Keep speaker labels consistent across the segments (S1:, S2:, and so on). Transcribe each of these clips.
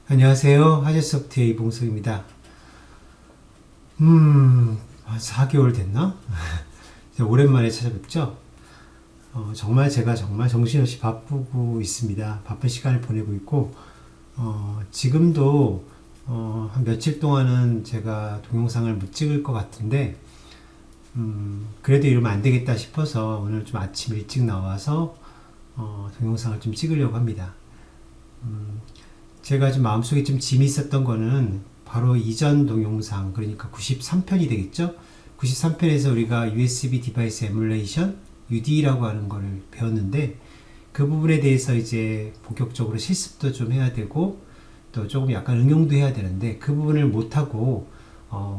S1: 안녕하세요. 하재소프트의 이봉석입니다. 한 4개월 됐나? 오랜만에 찾아뵙죠? 정말 제가 정말 정신없이 바쁘고 있습니다. 바쁜 시간을 보내고 있고, 지금도, 한 며칠 동안은 제가 동영상을 못 찍을 것 같은데, 그래도 이러면 안 되겠다 싶어서 오늘 좀 아침 일찍 나와서, 동영상을 좀 찍으려고 합니다. 제가 좀 마음속에 좀 짐이 있었던 거는 바로 이전 동영상, 그러니까 93편이 되겠죠? 93편에서 우리가 USB 디바이스 에뮬레이션, UD라고 하는 거를 배웠는데, 그 부분에 대해서 이제 본격적으로 실습도 좀 해야 되고, 또 조금 약간 응용도 해야 되는데, 그 부분을 못하고,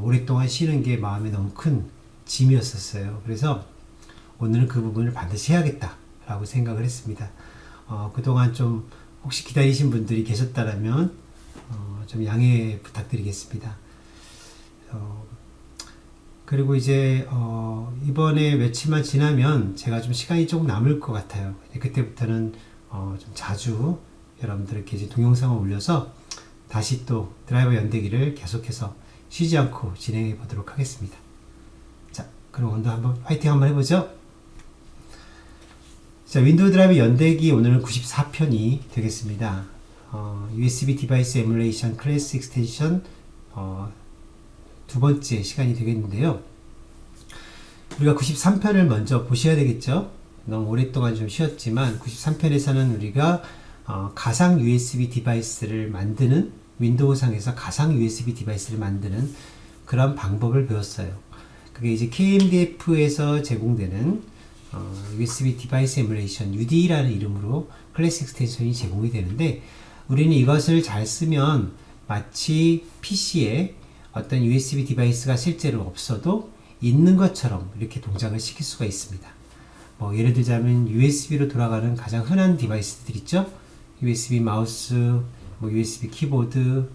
S1: 오랫동안 쉬는 게 마음에 너무 큰 짐이었었어요. 그래서 오늘은 그 부분을 반드시 해야겠다라고 생각을 했습니다. 그동안 좀 혹시 기다리신 분들이 계셨다면 좀 양해 부탁드리겠습니다. 그리고 이제 이번에 며칠만 지나면 제가 좀 시간이 조금 남을 것 같아요. 그때부터는 좀 자주 여러분들에게 이제 동영상을 올려서 다시 또 드라이버 연대기를 계속해서 쉬지 않고 진행해 보도록 하겠습니다. 자, 그럼 오늘도 한번 화이팅 한번 해보죠. 자, 윈도우 드라이브 연대기 오늘은 94편이 되겠습니다. USB 디바이스 에뮬레이션 클래스 익스텐션 두 번째 시간이 되겠는데요. 우리가 93편을 먼저 보셔야 되겠죠. 너무 오랫동안 좀 쉬었지만 93편에서는 우리가 가상 USB 디바이스를 만드는, 윈도우상에서 가상 USB 디바이스를 만드는 그런 방법을 배웠어요. 그게 이제 KMDF에서 제공되는 USB 디바이스 에뮬레이션 UD라는 이름으로 클래스 익스텐션이 제공이 되는데, 우리는 이것을 잘 쓰면 마치 PC에 어떤 USB 디바이스가 실제로 없어도 있는 것처럼 이렇게 동작을 시킬 수가 있습니다. 뭐 예를 들자면 USB로 돌아가는 가장 흔한 디바이스들 있죠. USB 마우스, 뭐 USB 키보드,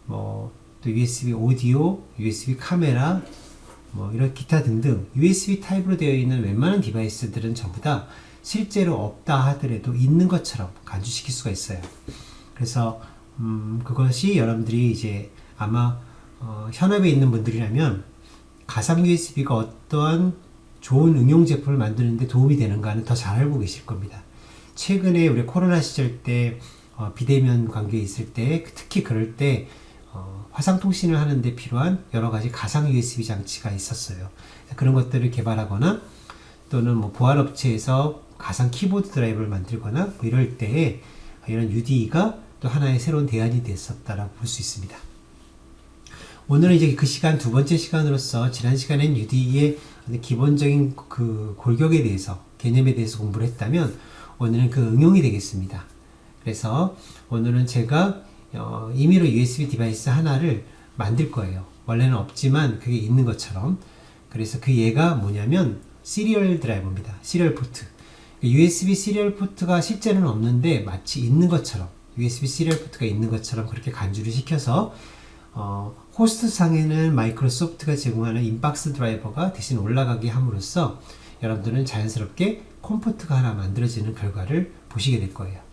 S1: 뭐 또 USB 오디오, USB 카메라, 뭐 이런 기타 등등 USB 타입으로 되어 있는 웬만한 디바이스들은 전부 다 실제로 없다 하더라도 있는 것처럼 간주시킬 수가 있어요. 그래서 그것이 여러분들이 이제 아마 현업에 있는 분들이라면 가상 USB가 어떠한 좋은 응용 제품을 만드는데 도움이 되는가는 더 잘 알고 계실 겁니다. 최근에 우리 코로나 시절 때 비대면 관계에 있을 때, 특히 그럴 때 화상통신을 하는데 필요한 여러 가지 가상 USB 장치가 있었어요. 그런 것들을 개발하거나 또는 뭐 보안업체에서 가상 키보드 드라이브를 만들거나 뭐 이럴 때에 이런 UDE가 또 하나의 새로운 대안이 됐었다라고 볼 수 있습니다. 오늘은 이제 그 시간, 두 번째 시간으로서 지난 시간엔 UDE의 기본적인 그 골격에 대해서, 개념에 대해서 공부를 했다면 오늘은 그 응용이 되겠습니다. 그래서 오늘은 제가 임의로 USB 디바이스 하나를 만들 거예요. 원래는 없지만 그게 있는 것처럼. 그래서 그 얘가 뭐냐면 시리얼 드라이버입니다. 시리얼 포트. USB 시리얼 포트가 실제는 없는데 마치 있는 것처럼, USB 시리얼 포트가 있는 것처럼 그렇게 간주를 시켜서 호스트 상에는 마이크로소프트가 제공하는 인박스 드라이버가 대신 올라가게 함으로써 여러분들은 자연스럽게 컴포트가 하나 만들어지는 결과를 보시게 될 거예요.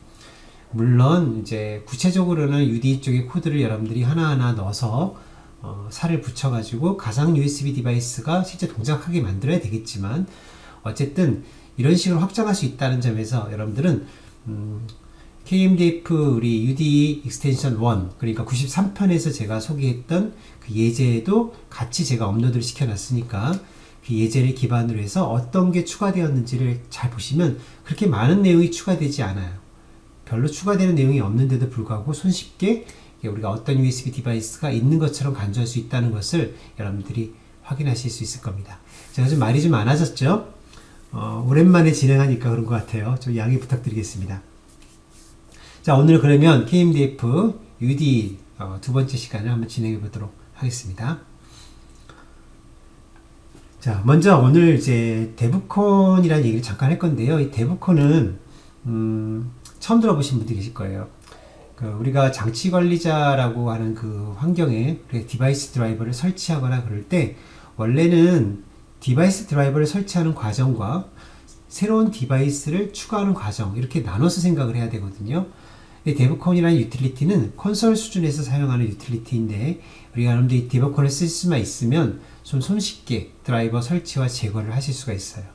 S1: 물론 이제 구체적으로는 UDE 쪽의 코드를 여러분들이 하나하나 넣어서 살을 붙여가지고 가상 USB 디바이스가 실제 동작하게 만들어야 되겠지만, 어쨌든 이런 식으로 확장할 수 있다는 점에서 여러분들은 KMDF 우리 UDE 익스텐션 1, 그러니까 93편에서 제가 소개했던 그 예제도 같이 제가 업로드를 시켜놨으니까 그 예제를 기반으로 해서 어떤 게 추가되었는지를 잘 보시면 그렇게 많은 내용이 추가되지 않아요. 별로 추가되는 내용이 없는데도 불구하고 손쉽게 우리가 어떤 USB 디바이스가 있는 것처럼 간주할 수 있다는 것을 여러분들이 확인하실 수 있을 겁니다. 제가 좀 말이 좀 많아졌죠? 오랜만에 진행하니까 그런 것 같아요. 좀 양해 부탁드리겠습니다. 자, 오늘 그러면 KMDF UDE 두 번째 시간을 한번 진행해 보도록 하겠습니다. 자, 먼저 오늘 이제 데브콘이라는 얘기를 잠깐 할 건데요. 이 데브콘은 처음 들어보신 분들이 계실 거예요. 우리가 장치 관리자라고 하는 그 환경에 디바이스 드라이버를 설치하거나 그럴 때 원래는 디바이스 드라이버를 설치하는 과정과 새로운 디바이스를 추가하는 과정, 이렇게 나눠서 생각을 해야 되거든요. 이 데브콘이라는 유틸리티는 콘솔 수준에서 사용하는 유틸리티인데 우리가 여러분들이 데브콘을 쓸 수만 있으면 좀 손쉽게 드라이버 설치와 제거를 하실 수가 있어요.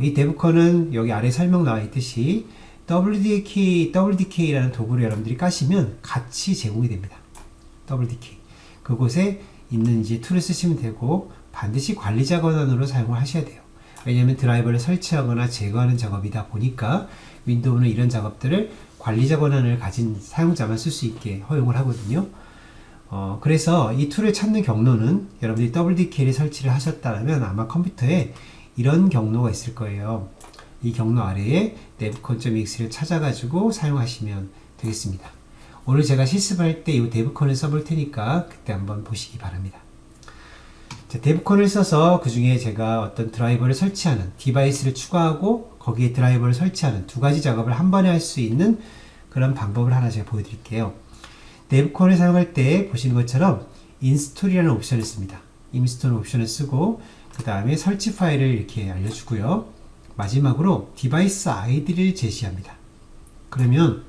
S1: 이 데브콘은 여기 아래 설명 나와 있듯이 WDK라는 도구를 여러분들이 까시면 같이 제공이 됩니다. WDK. 그곳에 있는 이제 툴을 쓰시면 되고 반드시 관리자 권한으로 사용을 하셔야 돼요. 왜냐하면 드라이버를 설치하거나 제거하는 작업이다 보니까 윈도우는 이런 작업들을 관리자 권한을 가진 사용자만 쓸 수 있게 허용을 하거든요. 그래서 이 툴을 찾는 경로는 여러분들이 WDK를 설치를 하셨다면 아마 컴퓨터에 이런 경로가 있을 거예요. 이 경로 아래에 devcon.ex를 찾아가지고 사용하시면 되겠습니다. 오늘 제가 실습할 때 이 devcon을 써볼 테니까 그때 한번 보시기 바랍니다. 자, devcon을 써서 그 중에 제가 어떤 드라이버를 설치하는 디바이스를 추가하고 거기에 드라이버를 설치하는 두 가지 작업을 한 번에 할 수 있는 그런 방법을 하나 제가 보여드릴게요. devcon을 사용할 때 보시는 것처럼 install이라는 옵션을 씁니다. install 옵션을 쓰고 그 다음에 설치 파일을 이렇게 알려주고요. 마지막으로 디바이스 아이디를 제시합니다. 그러면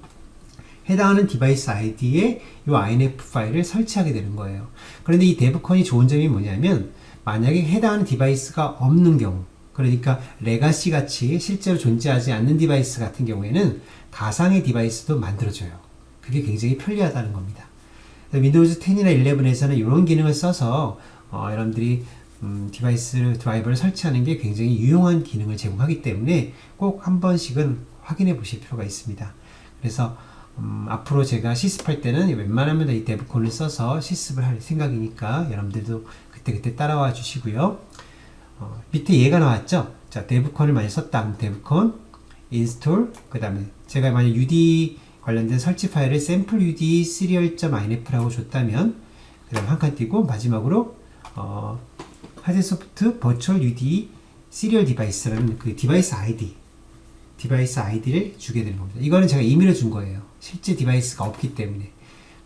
S1: 해당하는 디바이스 아이디에 이 INF 파일을 설치하게 되는 거예요. 그런데 이 devcon이 좋은 점이 뭐냐면 만약에 해당하는 디바이스가 없는 경우, 그러니까 레가시 같이 실제로 존재하지 않는 디바이스 같은 경우에는 가상의 디바이스도 만들어줘요. 그게 굉장히 편리하다는 겁니다. 윈도우즈 10이나 11에서는 이런 기능을 써서 여러분들이 디바이스 드라이버를 설치하는 게 굉장히 유용한 기능을 제공하기 때문에 꼭 한 번씩은 확인해 보실 필요가 있습니다. 그래서 앞으로 제가 실습할 때는 웬만하면 이 devcon을 써서 실습을 할 생각이니까 여러분들도 그때 따라와 주시고요. 밑에 얘가 나왔죠? 자, devcon을 많이 썼다. devcon, install, 그 다음에 제가 만약 UD 관련된 설치 파일을 sample UD serial.inf라고 줬다면 그 다음에 한 칸 띄고 마지막으로 하드소프트 버추얼 UD 시리얼 디바이스라는 그 디바이스 아이디를 주게 되는 겁니다. 이거는 제가 임의로 준 거예요. 실제 디바이스가 없기 때문에.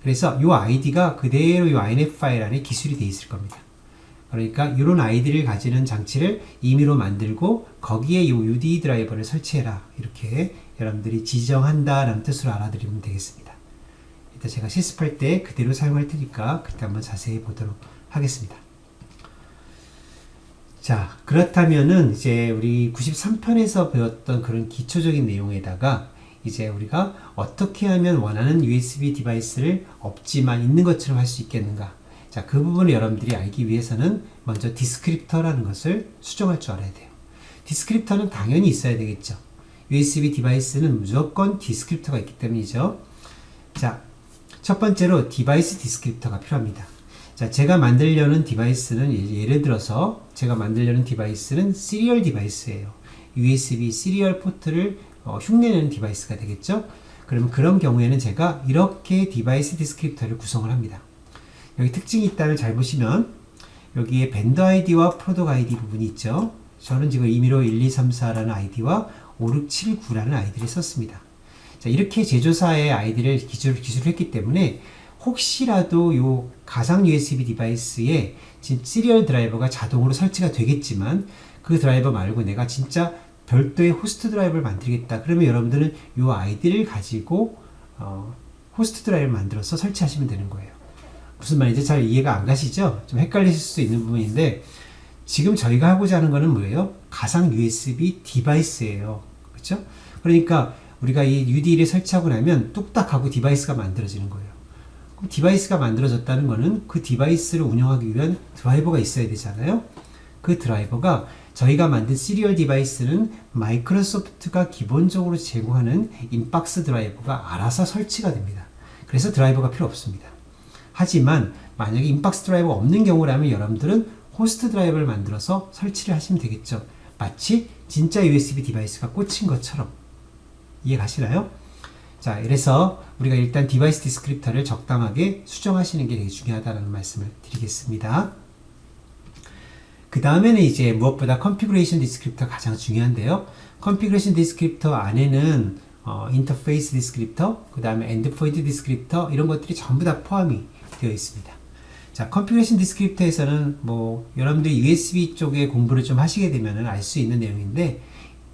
S1: 그래서 이 아이디가 그대로 이 INF 파일 안에 기술이 되어 있을 겁니다. 그러니까 이런 아이디를 가지는 장치를 임의로 만들고 거기에 이 UD 드라이버를 설치해라. 이렇게 여러분들이 지정한다라는 뜻으로 알아들으면 되겠습니다. 일단 제가 실습할 때 그대로 사용할 테니까 그때 한번 자세히 보도록 하겠습니다. 자, 그렇다면은 이제 우리 93편에서 배웠던 그런 기초적인 내용에다가 이제 우리가 어떻게 하면 원하는 USB 디바이스를 없지만 있는 것처럼 할 수 있겠는가? 자, 그 부분을 여러분들이 알기 위해서는 먼저 디스크립터라는 것을 수정할 줄 알아야 돼요. 디스크립터는 당연히 있어야 되겠죠. USB 디바이스는 무조건 디스크립터가 있기 때문이죠. 자, 첫 번째로 디바이스 디스크립터가 필요합니다. 자, 제가 만들려는 디바이스는 예를 들어서 제가 만들려는 디바이스는 시리얼 디바이스예요. USB 시리얼 포트를 흉내내는 디바이스가 되겠죠. 그러면 그런 경우에는 제가 이렇게 디바이스 디스크립터를 구성을 합니다. 여기 특징이 있다면 잘 보시면 여기에 벤더 아이디와 프로덕 아이디 부분이 있죠. 저는 지금 임의로 1234라는 아이디와 5679라는 아이디를 썼습니다. 자, 이렇게 제조사의 아이디를 기술을 했기 때문에 혹시라도 요 가상 USB 디바이스에 시리얼 드라이버가 자동으로 설치가 되겠지만 그 드라이버 말고 내가 진짜 별도의 호스트 드라이버를 만들겠다. 그러면 여러분들은 요 아이디를 가지고 호스트 드라이버를 만들어서 설치하시면 되는 거예요. 무슨 말인지 잘 이해가 안 가시죠? 좀 헷갈리실 수 있는 부분인데 지금 저희가 하고자 하는 거는 뭐예요? 가상 USB 디바이스예요. 그렇죠? 그러니까 우리가 이 UD를 설치하고 나면 뚝딱 하고 디바이스가 만들어지는 거예요. 그럼 디바이스가 만들어졌다는 거는 그 디바이스를 운영하기 위한 드라이버가 있어야 되잖아요. 그 드라이버가 저희가 만든 시리얼 디바이스는 마이크로소프트가 기본적으로 제공하는 인박스 드라이버가 알아서 설치가 됩니다. 그래서 드라이버가 필요 없습니다. 하지만 만약에 인박스 드라이버 없는 경우라면 여러분들은 호스트 드라이버를 만들어서 설치를 하시면 되겠죠. 마치 진짜 USB 디바이스가 꽂힌 것처럼. 이해 가시나요? 자, 그래서 우리가 일단 디바이스 디스크립터를 적당하게 수정하시는 게 되게 중요하다는 말씀을 드리겠습니다. 그 다음에는 이제 무엇보다 컨피그레이션 디스크립터 가장 중요한데요. 컨피그레이션 디스크립터 안에는 인터페이스 디스크립터, 그 다음에 엔드포인트 디스크립터 이런 것들이 전부 다 포함이 되어 있습니다. 자, 컨피그레이션 디스크립터에서는 뭐 여러분들이 USB 쪽에 공부를 좀 하시게 되면 알 수 있는 내용인데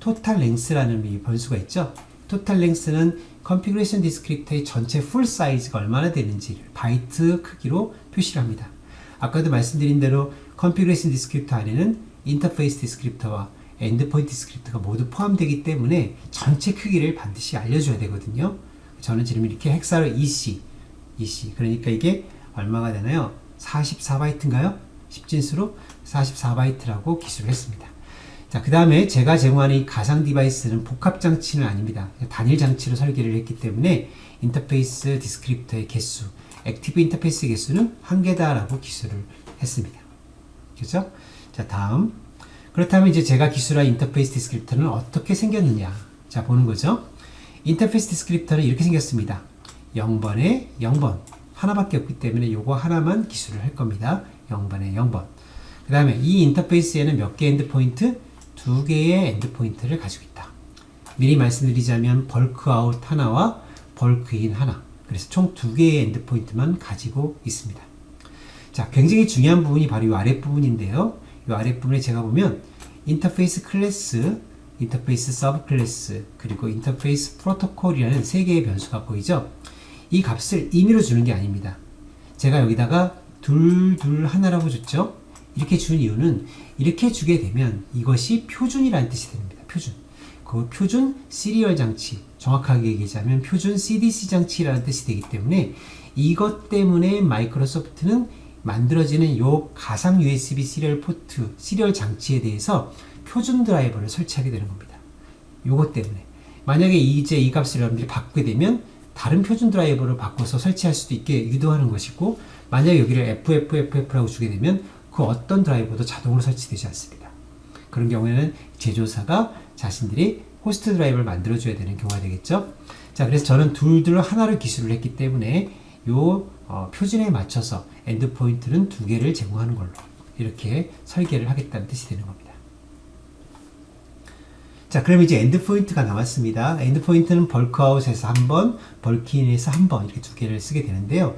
S1: 토탈 랭스라는 이 변수가 있죠. 토탈 랭스는 컨피그레이션 디스크립터의 전체 풀 사이즈가 얼마나 되는지를 바이트 크기로 표시를 합니다. 아까도 말씀드린 대로 컨피그레이션 디스크립터 안에는 인터페이스 디스크립터와 엔드포인트 디스크립터가 모두 포함되기 때문에 전체 크기를 반드시 알려줘야 되거든요. 저는 지금 이렇게 헥사로 EC 그러니까 이게 얼마가 되나요? 44바이트인가요? 10진수로 44바이트라고 기술을 했습니다. 자, 그 다음에 제가 제공하는 이 가상 디바이스는 복합 장치는 아닙니다. 단일 장치로 설계를 했기 때문에 인터페이스 디스크립터의 개수, 액티브 인터페이스 개수는 1개다라고 기술을 했습니다. 그죠? 자, 다음. 그렇다면 이제 제가 기술한 인터페이스 디스크립터는 어떻게 생겼느냐? 자, 보는 거죠. 인터페이스 디스크립터는 이렇게 생겼습니다. 0번에 0번. 하나밖에 없기 때문에 요거 하나만 기술을 할 겁니다. 0번에 0번. 그 다음에 이 인터페이스에는 몇 개의 엔드포인트? 2개의 엔드포인트를 가지고 있다. 미리 말씀드리자면 벌크 아웃 하나와 벌크 인 하나. 그래서 총 2개의 엔드포인트만 가지고 있습니다. 자, 굉장히 중요한 부분이 바로 이 아랫부분인데요. 이 아랫부분에 제가 보면 인터페이스 클래스, 인터페이스 서브 클래스, 그리고 인터페이스 프로토콜이라는 3개의 변수가 보이죠? 이 값을 임의로 주는 게 아닙니다. 제가 여기다가 하나라고 줬죠? 이렇게 준 이유는 이렇게 주게 되면 이것이 표준이라는 뜻이 됩니다. 표준. 그 표준 시리얼 장치, 정확하게 얘기하자면 표준 CDC 장치라는 뜻이 되기 때문에 이것 때문에 마이크로소프트는 만들어지는 요 가상 USB 시리얼 포트, 시리얼 장치에 대해서 표준 드라이버를 설치하게 되는 겁니다. 요것 때문에. 만약에 이제 이 값을 여러분들이 바꾸게 되면 다른 표준 드라이버를 바꿔서 설치할 수도 있게 유도하는 것이고, 만약에 여기를 FFFF라고 주게 되면 그 어떤 드라이버도 자동으로 설치되지 않습니다. 그런 경우에는 제조사가 자신들이 호스트 드라이버를 만들어줘야 되는 경우가 되겠죠. 자, 그래서 저는 하나를 기술을 했기 때문에 요 표준에 맞춰서 엔드포인트는 2개를 제공하는 걸로 이렇게 설계를 하겠다는 뜻이 되는 겁니다. 자, 그럼 이제 엔드포인트가 나왔습니다. 엔드포인트는 벌크아웃에서 한 번, 벌크인에서 한 번 이렇게 2개를 쓰게 되는데요.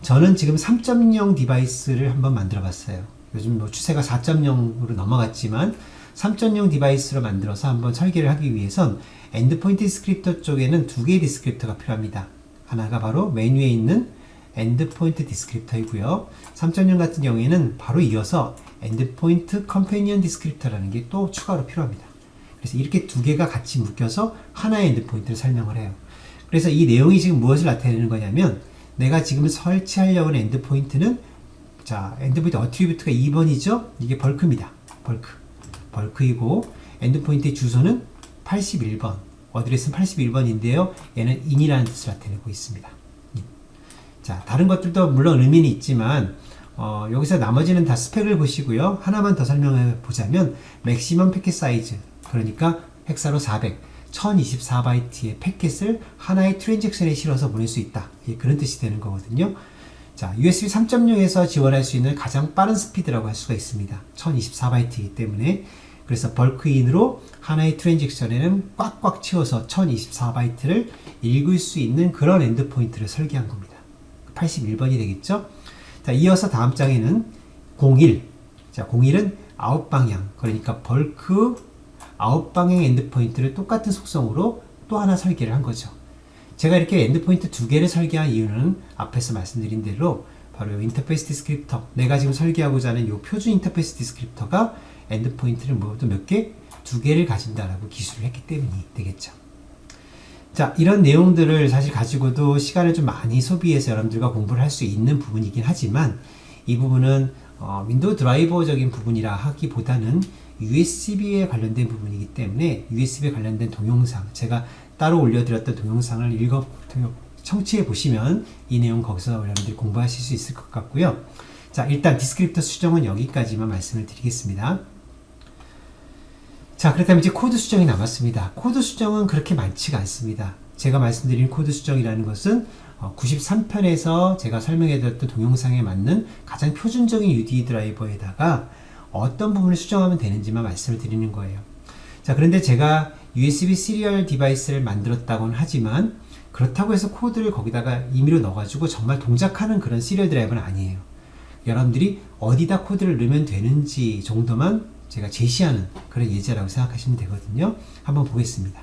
S1: 저는 지금 3.0 디바이스를 한번 만들어 봤어요. 요즘 뭐 추세가 4.0으로 넘어갔지만 3.0 디바이스로 만들어서 한번 설계를 하기 위해선 엔드포인트 디스크립터 쪽에는 2개의 디스크립터가 필요합니다. 하나가 바로 메뉴에 있는 엔드포인트 디스크립터이고요. 3.0 같은 경우에는 바로 이어서 엔드포인트 컴패니언 디스크립터라는 게 또 추가로 필요합니다. 그래서 이렇게 2개가 같이 묶여서 하나의 엔드포인트를 설명을 해요. 그래서 이 내용이 지금 무엇을 나타내는 거냐면 내가 지금 설치하려고 하는 엔드포인트는, 자, 엔드포인트 어트리뷰트가 2번이죠? 이게 벌크입니다. 벌크이고 엔드포인트의 주소는 81번, 어드레스는 81번인데요. 얘는 in이라는 뜻을 나타내고 있습니다. 자, 다른 것들도 물론 의미는 있지만 여기서 나머지는 다 스펙을 보시고요. 하나만 더 설명해 보자면 맥시멈 패킷 사이즈, 그러니까 헥사로 1024바이트의 패킷을 하나의 트랜잭션에 실어서 보낼 수 있다. 그런 뜻이 되는 거거든요. 자, USB 3.0에서 지원할 수 있는 가장 빠른 스피드라고 할 수가 있습니다. 1024바이트이기 때문에. 그래서 벌크인으로 하나의 트랜잭션에는 꽉꽉 채워서 1024바이트를 읽을 수 있는 그런 엔드포인트를 설계한 겁니다. 81번이 되겠죠? 자, 이어서 다음 장에는 01. 자, 01은 아웃방향, 그러니까 벌크 아웃방향 엔드포인트를 똑같은 속성으로 또 하나 설계를 한 거죠. 제가 이렇게 엔드포인트 2개를 설계한 이유는 앞에서 말씀드린 대로 바로 이 인터페이스 디스크립터, 내가 지금 설계하고자 하는 이 표준 인터페이스 디스크립터가 엔드포인트를 모두 몇 개? 2개를 가진다라고 기술을 했기 때문이 되겠죠. 자, 이런 내용들을 사실 가지고도 시간을 좀 많이 소비해서 여러분들과 공부를 할 수 있는 부분이긴 하지만 이 부분은 윈도우 드라이버적인 부분이라 하기보다는 USB에 관련된 부분이기 때문에 USB에 관련된 동영상, 제가 따로 올려드렸던 동영상을 청취해 보시면 이 내용 거기서 여러분들이 공부하실 수 있을 것 같고요. 자, 일단 디스크립터 수정은 여기까지만 말씀을 드리겠습니다. 자, 그렇다면 이제 코드 수정이 남았습니다. 코드 수정은 그렇게 많지가 않습니다. 제가 말씀드린 코드 수정이라는 것은 93편에서 제가 설명해드렸던 동영상에 맞는 가장 표준적인 UD 드라이버에다가 어떤 부분을 수정하면 되는지만 말씀을 드리는 거예요. 자, 그런데 제가 USB 시리얼 디바이스를 만들었다고는 하지만 그렇다고 해서 코드를 거기다가 임의로 넣어가지고 정말 동작하는 그런 시리얼 드라이버는 아니에요. 여러분들이 어디다 코드를 넣으면 되는지 정도만 제가 제시하는 그런 예제라고 생각하시면 되거든요. 한번 보겠습니다.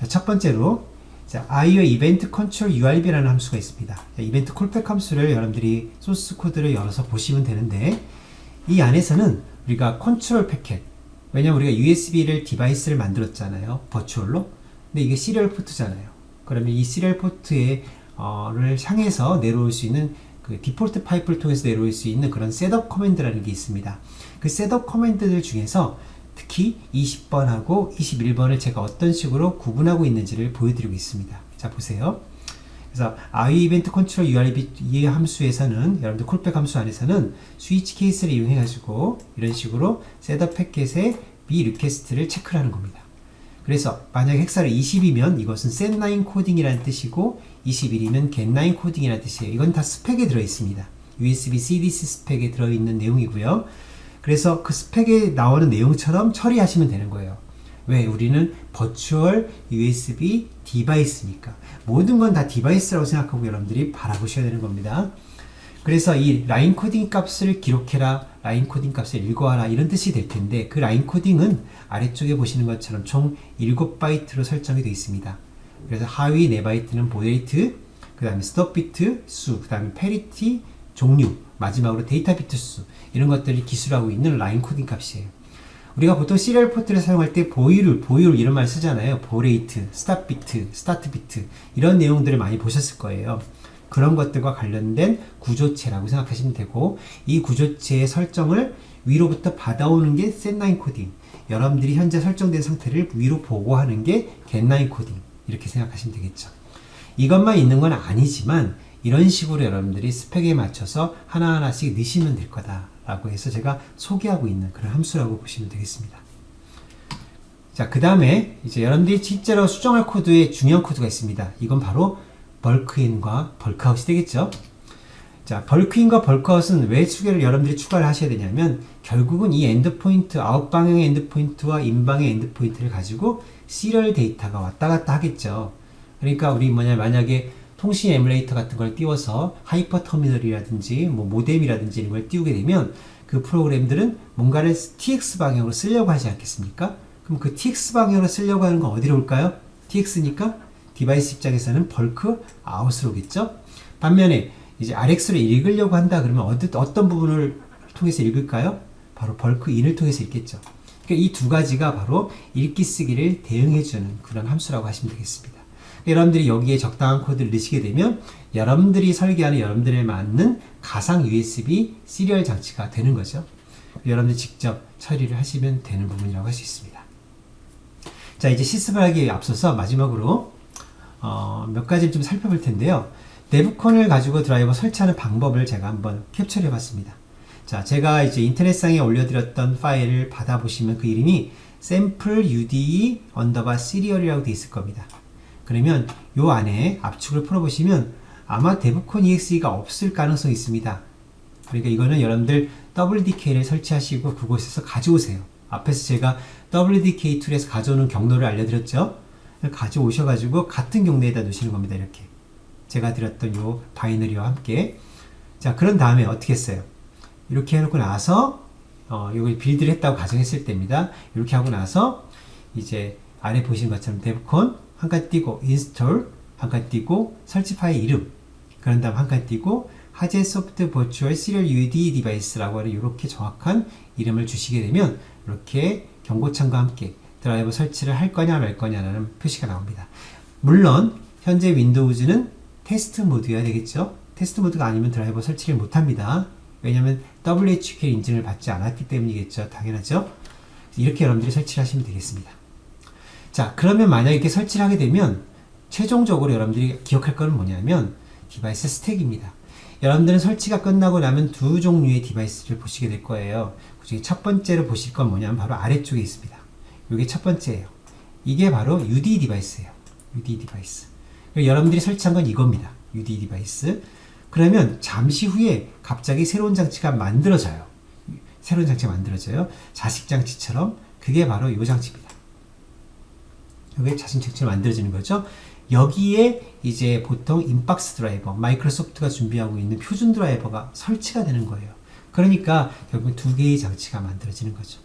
S1: 자, 첫 번째로 자, IO 이벤트 컨트롤 URB라는 함수가 있습니다. 자, 이벤트 콜백 함수를 여러분들이 소스 코드를 열어서 보시면 되는데 이 안에서는 우리가 컨트롤 패켓, 왜냐면 우리가 USB를 디바이스를 만들었잖아요. 버추얼로. 근데 이게 시리얼 포트잖아요. 그러면 이 시리얼 포트에 를 향해서 내려올 수 있는 그 디폴트 파이프를 통해서 내려올 수 있는 그런 셋업 커맨드라는 게 있습니다. 그 셋업 커맨드들 중에서 특히 20번하고 21번을 제가 어떤 식으로 구분하고 있는지를 보여드리고 있습니다. 자, 보세요. 그래서 IO 이벤트 컨트롤 URB 이 함수에서는 여러분들 콜백 함수 안에서는 스위치 케이스를 이용해 가지고 이런 식으로 셋업 패켓의 미 리퀘스트를 체크를 하는 겁니다. 그래서 만약 헥사를 20이면 이것은 set9 코딩이라는 뜻이고 21이면 get9 코딩이라는 뜻이에요. 이건 다 스펙에 들어 있습니다. USB CDC 스펙에 들어 있는 내용이고요. 그래서 그 스펙에 나오는 내용처럼 처리하시면 되는 거예요. 왜? 우리는 버추얼 USB 디바이스니까. 모든 건 다 디바이스라고 생각하고 여러분들이 바라보셔야 되는 겁니다. 그래서 이 라인 코딩 값을 기록해라, 라인 코딩 값을 읽어와라 이런 뜻이 될 텐데 그 라인 코딩은 아래쪽에 보시는 것처럼 총 7바이트로 설정이 되어 있습니다. 그래서 하위 4바이트는 보데이트, 그 다음에 스톱 비트 수, 그 다음에 페리티 종류, 마지막으로 데이터 비트 수 이런 것들을 기술하고 있는 라인 코딩 값이에요. 우리가 보통 시리얼 포트를 사용할 때 보율 이런 말 쓰잖아요. 보레이트, 스탑 비트, 스타트 비트 이런 내용들을 많이 보셨을 거예요. 그런 것들과 관련된 구조체라고 생각하시면 되고 이 구조체의 설정을 위로부터 받아오는 게 set9 코딩, 여러분들이 현재 설정된 상태를 위로 보고하는 게 get9 코딩 이렇게 생각하시면 되겠죠. 이것만 있는 건 아니지만 이런 식으로 여러분들이 스펙에 맞춰서 하나하나씩 넣으시면 될 거다라고 해서 제가 소개하고 있는 그런 함수라고 보시면 되겠습니다. 자, 그 다음에 이제 여러분들이 실제로 수정할 코드에 중요한 코드가 있습니다. 이건 바로 벌크인과 벌크아웃이 되겠죠. 자, 벌크인과 벌크아웃은 왜 여러분들이 추가를 하셔야 되냐면 결국은 이 엔드포인트, 아웃 방향의 엔드포인트와 인 방향의 엔드포인트를 가지고 시리얼 데이터가 왔다 갔다 하겠죠. 그러니까 우리 만약에 통신 에뮬레이터 같은 걸 띄워서 하이퍼 터미널이라든지 뭐 모뎀이라든지 이런 걸 띄우게 되면 그 프로그램들은 뭔가를 TX 방향으로 쓰려고 하지 않겠습니까? 그럼 그 TX 방향으로 쓰려고 하는 건 어디로 올까요? TX니까 디바이스 입장에서는 벌크 아웃으로 오겠죠? 반면에 이제 RX를 읽으려고 한다 그러면 어떤 부분을 통해서 읽을까요? 바로 벌크 인을 통해서 읽겠죠. 그러니까 이 두 가지가 바로 읽기 쓰기를 대응해주는 그런 함수라고 하시면 되겠습니다. 여러분들이 여기에 적당한 코드를 넣으시게 되면 여러분들이 설계하는 여러분들에 맞는 가상 USB 시리얼 장치가 되는 거죠. 여러분들이 직접 처리를 하시면 되는 부분이라고 할 수 있습니다. 자, 이제 시습을 하기에 앞서서 마지막으로 몇 가지를 좀 살펴볼 텐데요. 네브콘을 가지고 드라이버 설치하는 방법을 제가 한번 캡처해 봤습니다. 자, 제가 이제 인터넷상에 올려드렸던 파일을 받아보시면 그 이름이 sample ude serial이라고 되어 있을 겁니다. 그러면 요 안에 압축을 풀어보시면 아마 데브콘 EXE가 없을 가능성이 있습니다. 그러니까 이거는 여러분들 WDK를 설치하시고 그곳에서 가져오세요. 앞에서 제가 WDK 툴에서 가져오는 경로를 알려드렸죠. 가져오셔가지고 같은 경로에다 놓으시는 겁니다. 이렇게 제가 드렸던 요 바이너리와 함께. 자, 그런 다음에 어떻게 했어요? 이렇게 해놓고 나서 요걸 빌드를 했다고 가정했을 때입니다. 이렇게 하고 나서 이제 아래 보시는 것처럼 데브콘 한 칸 띄고 install 한 칸 띄고 설치 파일 이름, 그런 다음 한 칸 띄고 하제소프트 버추얼 시리얼 UD 디바이스라고 하는 이렇게 정확한 이름을 주시게 되면 이렇게 경고창과 함께 드라이버 설치를 할 거냐 말 거냐라는 표시가 나옵니다. 물론 현재 윈도우즈는 테스트 모드여야 되겠죠. 테스트 모드가 아니면 드라이버 설치를 못합니다. 왜냐하면 WHQL 인증을 받지 않았기 때문이겠죠. 당연하죠. 이렇게 여러분들이 설치를 하시면 되겠습니다. 자, 그러면 만약에 이렇게 설치를 하게 되면 최종적으로 여러분들이 기억할 거는 뭐냐면 디바이스 스택입니다. 여러분들은 설치가 끝나고 나면 두 종류의 디바이스를 보시게 될 거예요. 그 중에 첫 번째로 보실 건 뭐냐면 바로 아래쪽에 있습니다. 이게 첫 번째예요. 이게 바로 UD 디바이스예요. UD 디바이스. 여러분들이 설치한 건 이겁니다. UD 디바이스. 그러면 잠시 후에 갑자기 새로운 장치가 만들어져요. 새로운 장치가 만들어져요. 자식 장치처럼. 그게 바로 이 장치입니다. 여기에 자식 장치가 만들어지는 거죠. 여기에 이제 보통 인박스 드라이버, 마이크로소프트가 준비하고 있는 표준 드라이버가 설치가 되는 거예요. 그러니까 결국 두 개의 장치가 만들어지는 거죠.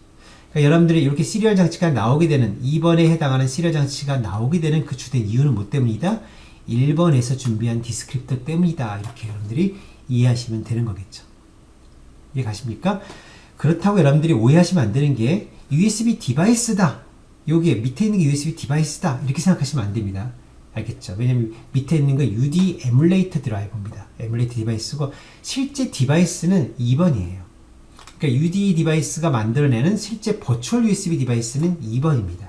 S1: 그러니까 여러분들이 이렇게 시리얼 장치가 나오게 되는 2번에 해당하는 시리얼 장치가 나오게 되는 그 주된 이유는 뭐 때문이다? 1번에서 준비한 디스크립터 때문이다. 이렇게 여러분들이 이해하시면 되는 거겠죠. 이해 가십니까? 그렇다고 여러분들이 오해하시면 안 되는 게 USB 디바이스다. 여기에 밑에 있는 게 USB 디바이스다. 이렇게 생각하시면 안 됩니다. 알겠죠? 왜냐면 밑에 있는 건 UD 에뮬레이터 드라이버입니다. 에뮬레이터 디바이스고 실제 디바이스는 2번이에요. 그러니까 UD 디바이스가 만들어내는 실제 버추얼 USB 디바이스는 2번입니다.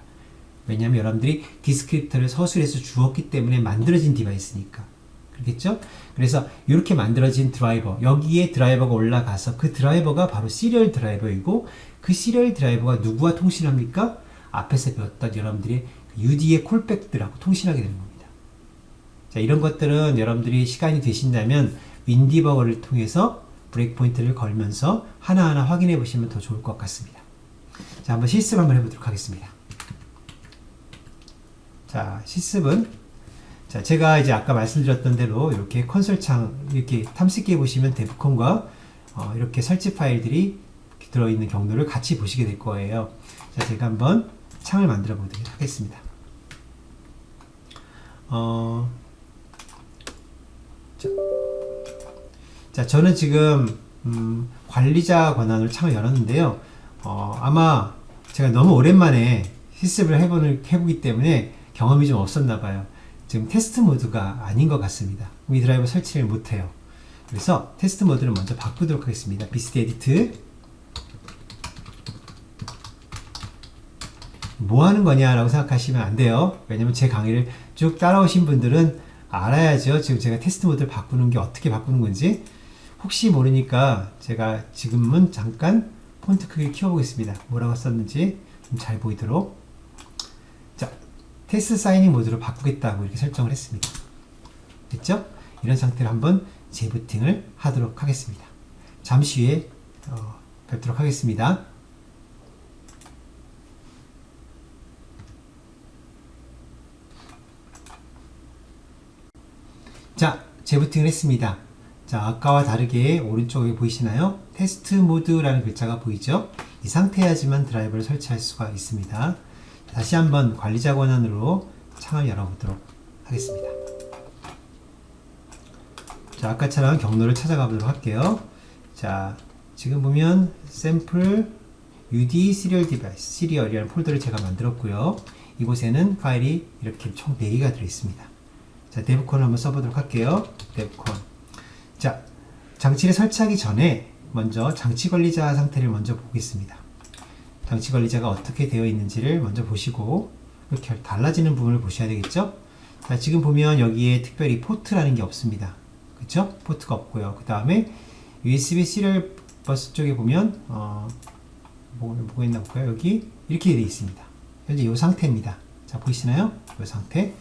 S1: 왜냐하면 여러분들이 디스크립터를 서술해서 주었기 때문에 만들어진 디바이스니까. 그렇겠죠? 그래서 이렇게 만들어진 드라이버, 여기에 드라이버가 올라가서 그 드라이버가 바로 시리얼 드라이버이고 그 시리얼 드라이버가 누구와 통신합니까? 앞에서 배웠던 여러분들이 UD의 콜백들하고 통신하게 되는 겁니다. 자, 이런 것들은 여러분들이 시간이 되신다면 윈디버거를 통해서 브레이크 포인트를 걸면서 하나하나 확인해 보시면 더 좋을 것 같습니다. 자, 한번 실습 한번 해보도록 하겠습니다. 자, 실습은 자, 제가 이제 아까 말씀드렸던 대로 이렇게 콘솔 창 이렇게 탐색해 보시면 데브콘과 이렇게 설치 파일들이 들어있는 경로를 같이 보시게 될 거예요. 자, 제가 한번 창을 만들어 보도록 하겠습니다. 자, 저는 지금 관리자 권한으로 창을 열었는데요. 아마 제가 너무 오랜만에 실습을 해보기 때문에 경험이 좀 없었나 봐요. 지금 테스트 모드가 아닌 것 같습니다. 이 드라이버 설치를 못해요. 그래서 테스트 모드를 먼저 바꾸도록 하겠습니다. 비스트 에디트. 뭐 하는 거냐라고 생각하시면 안 돼요. 왜냐면 제 강의를 쭉 따라오신 분들은 알아야죠. 지금 제가 테스트 모드를 바꾸는 게 어떻게 바꾸는 건지. 혹시 모르니까 제가 지금은 잠깐 폰트 크기를 키워보겠습니다. 뭐라고 썼는지 좀 잘 보이도록. 자, 테스트 사이닝 모드로 바꾸겠다고 이렇게 설정을 했습니다. 됐죠? 이런 상태로 한번 재부팅을 하도록 하겠습니다. 잠시 후에 뵙도록 하겠습니다. 자, 재부팅을 했습니다. 자, 아까와 다르게 오른쪽에 보이시나요? 테스트 모드라는 글자가 보이죠? 이 상태여야지만 드라이버를 설치할 수가 있습니다. 다시 한번 관리자 권한으로 창을 열어보도록 하겠습니다. 자, 아까처럼 경로를 찾아가 보도록 할게요. 자, 지금 보면 샘플 UD 시리얼 디바이스, 시리얼이라는 폴더를 제가 만들었고요. 이곳에는 파일이 이렇게 총 4개가 들어있습니다. 자, 데브콘을 한번 써보도록 할게요. 데브콘. 자, 장치를 설치하기 전에 먼저 장치 관리자 상태를 먼저 보겠습니다. 장치 관리자가 어떻게 되어 있는지를 먼저 보시고 이렇게 달라지는 부분을 보셔야 되겠죠? 자, 지금 보면 여기에 특별히 포트라는 게 없습니다. 그쵸? 포트가 없고요. 그 다음에 USB 시리얼 버스 쪽에 보면 뭐가 있나 볼까요? 여기 이렇게 되어 있습니다. 현재 이 상태입니다. 자, 보이시나요? 이 상태.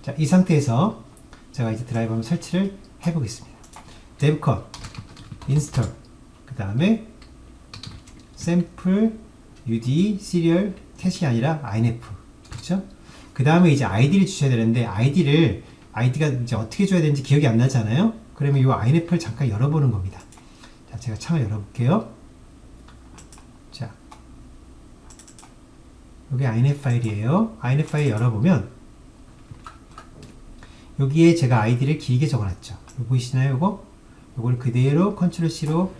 S1: 자, 이 상태에서 제가 이제 드라이버 한번 설치를 해보겠습니다. 데브콘 인스톨, 그 다음에 샘플 UD 시리얼 캣이 아니라 INF, 그렇죠? 그 다음에 이제 아이디를 주셔야 되는데 아이디가 이제 어떻게 줘야 되는지 기억이 안 나잖아요. 그러면 이 INF를 잠깐 열어보는 겁니다. 자, 제가 창을 열어볼게요. 자, 여기 INF 파일이에요. INF 파일 열어보면 여기에 제가 아이디를 길게 적어놨죠. 보이시나요? 요걸 그대로 컨트롤 C로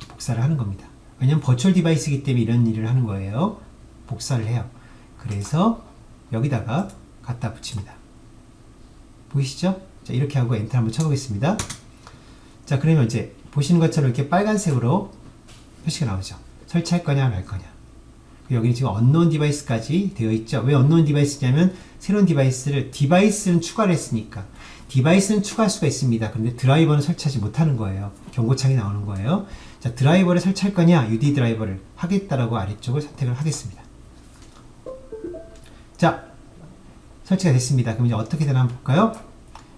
S1: 복사를 하는 겁니다. 왜냐면 버추얼 디바이스이기 때문에 이런 일을 하는 거예요. 복사를 해요. 그래서 여기다가 갖다 붙입니다. 보이시죠? 자, 이렇게 하고 엔터 한번 쳐보겠습니다. 자, 그러면 이제 보시는 것처럼 이렇게 빨간색으로 표시가 나오죠. 설치할 거냐 말 거냐. 여기는 지금 언노운 디바이스까지 되어 있죠. 왜 언노운 디바이스냐면 새로운 디바이스는 추가를 했으니까. 디바이스는 추가할 수가 있습니다. 그런데 드라이버는 설치하지 못하는 거예요. 경고창이 나오는 거예요. 자, 드라이버를 설치할 거냐, UD 드라이버를 하겠다라고 아래쪽을 선택을 하겠습니다. 자, 설치가 됐습니다. 그럼 이제 어떻게 되나 한번 볼까요?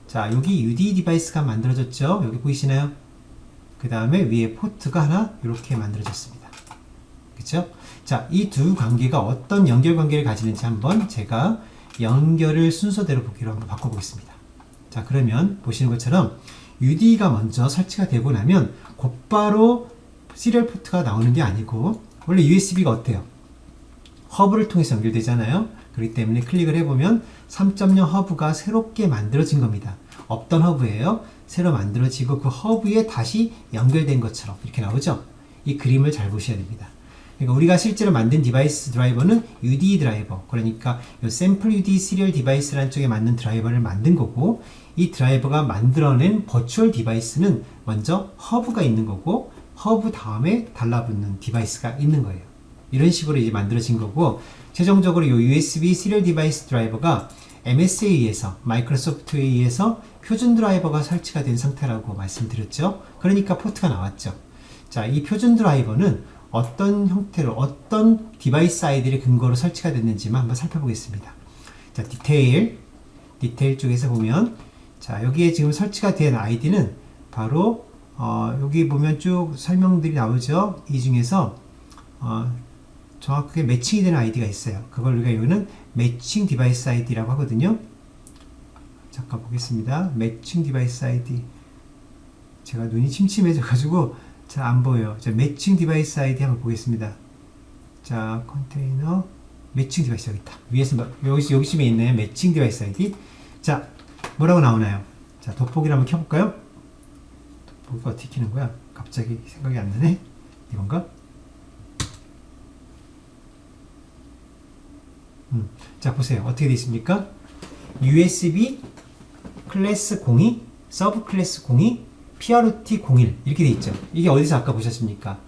S1: 자, 여기 UD 디바이스가 만들어졌죠. 여기 보이시나요? 그 다음에 위에 포트가 하나 이렇게 만들어졌습니다. 그쵸? 자, 이 두 관계가 어떤 연결 관계를 가지는지 한번 제가 연결을 순서대로 보기로 한번 바꿔보겠습니다. 자, 그러면 보시는 것처럼 UD가 먼저 설치가 되고 나면 곧바로 시리얼 포트가 나오는 게 아니고 원래 USB가 어때요? 허브를 통해서 연결되잖아요. 그렇기 때문에 클릭을 해보면 3.0 허브가 새롭게 만들어진 겁니다. 없던 허브예요. 새로 만들어지고 그 허브에 다시 연결된 것처럼 이렇게 나오죠. 이 그림을 잘 보셔야 됩니다. 그러니까 우리가 실제로 만든 디바이스 드라이버는 UDE 드라이버, 그러니까 이 샘플 UDE 시리얼 디바이스라는 쪽에 맞는 드라이버를 만든 거고, 이 드라이버가 만들어낸 버추얼 디바이스는 먼저 허브가 있는 거고, 허브 다음에 달라붙는 디바이스가 있는 거예요. 이런 식으로 이제 만들어진 거고, 최종적으로 이 USB 시리얼 디바이스 드라이버가 MS에 의해서, 마이크로소프트에 의해서 표준 드라이버가 설치가 된 상태라고 말씀드렸죠. 그러니까 포트가 나왔죠. 자, 이 표준 드라이버는 어떤 형태로, 어떤 디바이스 아이디를 근거로 설치가 됐는지만 한번 살펴보겠습니다. 자, 디테일 쪽에서 보면, 자, 여기에 지금 설치가 된 아이디는 바로, 여기 보면 쭉 설명들이 나오죠. 이 중에서, 정확하게 매칭이 되는 아이디가 있어요. 그걸 우리가 여기는 매칭 디바이스 아이디라고 하거든요. 잠깐 보겠습니다. 매칭 디바이스 아이디. 제가 눈이 침침해져가지고 잘 안 보여요. 자, 매칭 디바이스 아이디 한번 보겠습니다. 자, 컨테이너 매칭 디바이스 여기 있다. 위에서 여기쯤에 있네. 매칭 디바이스 아이디. 자, 뭐라고 나오나요? 자, 돋보기를 한번 켜볼까요? 돋보기가 어떻게 켜는 거야? 갑자기 생각이 안 나네. 이건가? 자, 보세요. 어떻게 되어 있습니까? USB 클래스 02, 서브 클래스 02, PROT 01 이렇게 돼 있죠. 이게 어디서 아까 보셨습니까?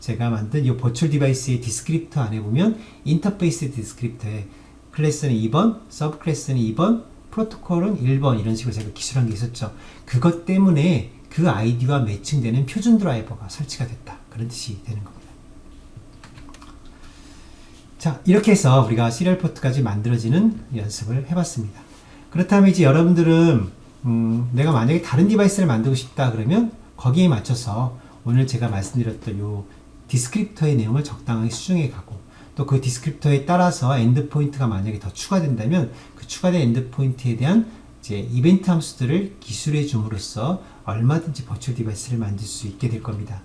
S1: 제가 만든 이 버추얼 디바이스의 디스크립터 안에 보면 인터페이스 디스크립터에 클래스는 2번, 서브 클래스는 2번, 프로토콜은 1번 이런 식으로 제가 기술한 게 있었죠. 그것 때문에 그 아이디와 매칭되는 표준 드라이버가 설치가 됐다. 그런 뜻이 되는 겁니다. 자, 이렇게 해서 우리가 시리얼 포트까지 만들어지는 연습을 해봤습니다. 그렇다면 이제 여러분들은 내가 만약에 다른 디바이스를 만들고 싶다 그러면 거기에 맞춰서 오늘 제가 말씀드렸던 요 디스크립터의 내용을 적당하게 수정해 가고, 또 그 디스크립터에 따라서 엔드포인트가 만약에 더 추가된다면 그 추가된 엔드포인트에 대한 이제 이벤트 함수들을 기술해 줌으로써 얼마든지 버추얼 디바이스를 만들 수 있게 될 겁니다.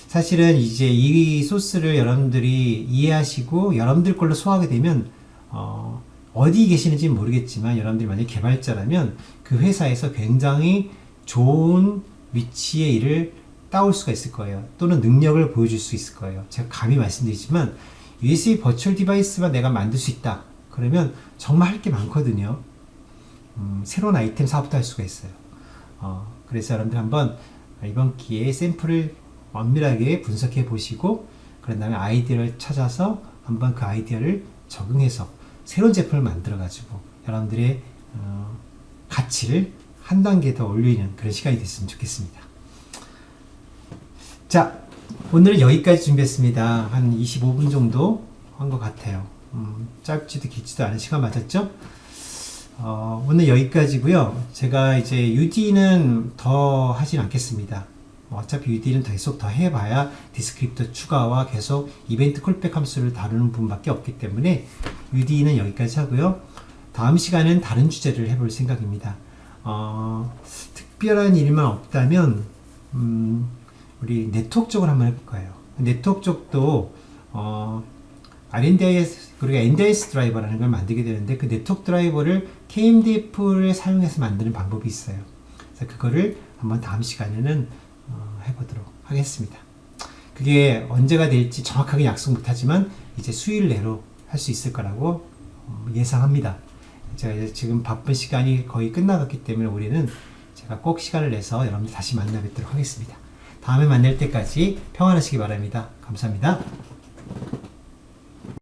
S1: 사실은 이제 이 소스를 여러분들이 이해하시고 여러분들 걸로 소화하게 되면 어디 계시는지는 모르겠지만 여러분들이 만약에 개발자라면 그 회사에서 굉장히 좋은 위치의 일을 따올 수가 있을 거예요. 또는 능력을 보여줄 수 있을 거예요. 제가 감히 말씀드리지만 USB 버추얼 디바이스만 내가 만들 수 있다. 그러면 정말 할 게 많거든요. 새로운 아이템 사업도 할 수가 있어요. 그래서 여러분들 한번 이번 기회에 샘플을 엄밀하게 분석해 보시고 그런 다음에 아이디어를 찾아서 한번 그 아이디어를 적용해서 새로운 제품을 만들어 가지고 여러분들의 가치를 한 단계 더 올리는 그런 시간이 됐으면 좋겠습니다. 자, 오늘은 여기까지 준비했습니다. 한 25분 정도 한 것 같아요. 짧지도 길지도 않은 시간 맞았죠? 오늘 여기까지고요. 제가 이제 UD는 더 하진 않겠습니다. 어차피 UD는 계속 더 해봐야 디스크립터 추가와 계속 이벤트 콜백 함수를 다루는 부분밖에 없기 때문에 UD는 여기까지 하고요. 다음 시간은 다른 주제를 해볼 생각입니다. 특별한 일만 없다면 우리 네트워크 쪽으로 한번 해볼 거예요. 네트워크 쪽도 RNDIS 그리고 NDIS 드라이버라는 걸 만들게 되는데 그 네트워크 드라이버를 KMDF를 사용해서 만드는 방법이 있어요. 그래서 그거를 한번 다음 시간에는 해보도록 하겠습니다. 그게 언제가 될지 정확하게 약속 못하지만 이제 수요일 내로 할 수 있을 거라고 예상합니다. 제가 이제 지금 바쁜 시간이 거의 끝나갔기 때문에 우리는 제가 꼭 시간을 내서 여러분들 다시 만나 뵙도록 하겠습니다. 다음에 만날 때까지 평안하시기 바랍니다. 감사합니다.